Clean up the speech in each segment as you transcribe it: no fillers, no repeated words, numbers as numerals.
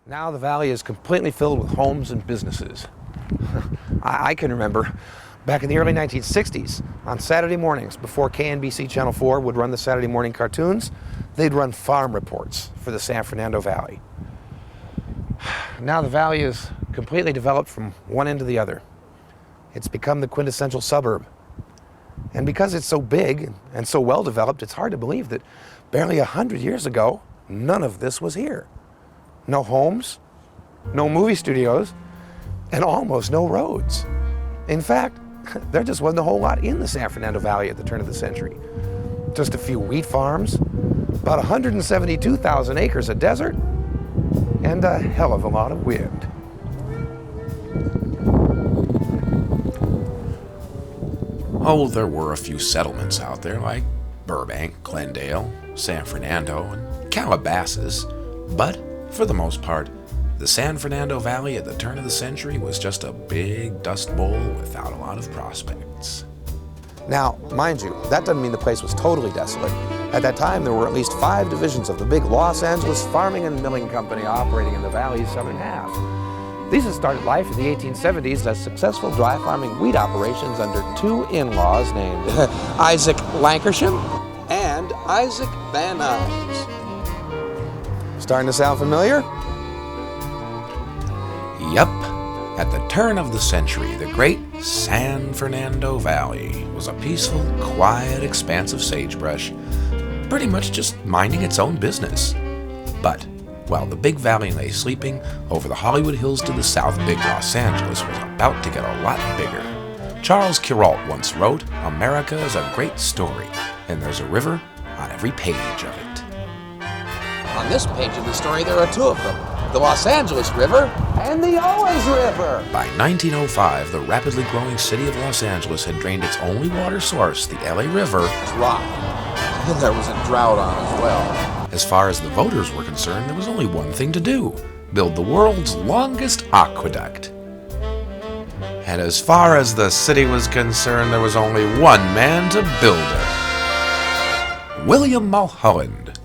Now the valley is completely filled with homes and businesses. I can remember back in the early 1960s, on Saturday mornings, before KNBC Channel 4 would run the Saturday morning cartoons, they'd run farm reports for the San Fernando Valley. Now the valley is completely developed from one end to the other. It's become the quintessential suburb. And because it's so big and so well developed, it's hard to believe that barely 100 years ago, none of this was here. No homes, no movie studios, and almost no roads. In fact, there just wasn't a whole lot in the San Fernando Valley at the turn of the century. Just a few wheat farms, about 172,000 acres of desert, and a hell of a lot of wind. Oh, there were a few settlements out there like Burbank, Glendale, San Fernando, and Calabasas, but for the most part, the San Fernando Valley at the turn of the century was just a big dust bowl without a lot of prospects. Now, mind you, that doesn't mean the place was totally desolate. At that time, there were at least 5 divisions of the big Los Angeles Farming and Milling Company operating in the valley's southern half. These had started life in the 1870s as successful dry farming wheat operations under 2 in-laws named Isaac Lankershim and Isaac Van Nuys. Starting to sound familiar? Yup. At the turn of the century, the great San Fernando Valley was a peaceful, quiet expanse of sagebrush, pretty much just minding its own business. But while the big valley lay sleeping, over the Hollywood Hills to the south, big Los Angeles was about to get a lot bigger. Charles Kuralt once wrote, "America is a great story, and there's a river on every page of it." On this page of the story, there are 2 of them, the Los Angeles River and the Owens River. By 1905, the rapidly growing city of Los Angeles had drained its only water source, the LA River, Dry. And there was a drought on as well. As far as the voters were concerned, there was only one thing to do: build the world's longest aqueduct. And as far as the city was concerned, there was only one man to build it: William Mulholland.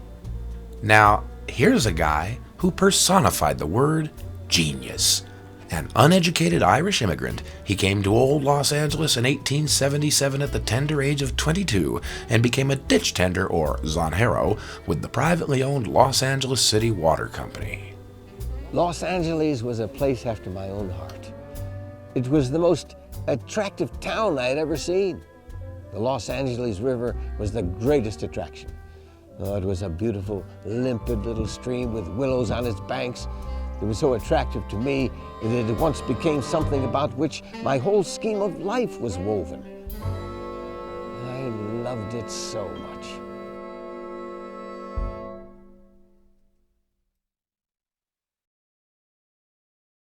Now, here's a guy who personified the word genius. An uneducated Irish immigrant, he came to old Los Angeles in 1877 at the tender age of 22 and became a ditch tender, or zonjero, with the privately owned Los Angeles City Water Company. Los Angeles was a place after my own heart. It was the most attractive town I had ever seen. The Los Angeles River was the greatest attraction. Oh, it was a beautiful, limpid little stream with willows on its banks. It was so attractive to me that it once became something about which my whole scheme of life was woven. I loved it so much.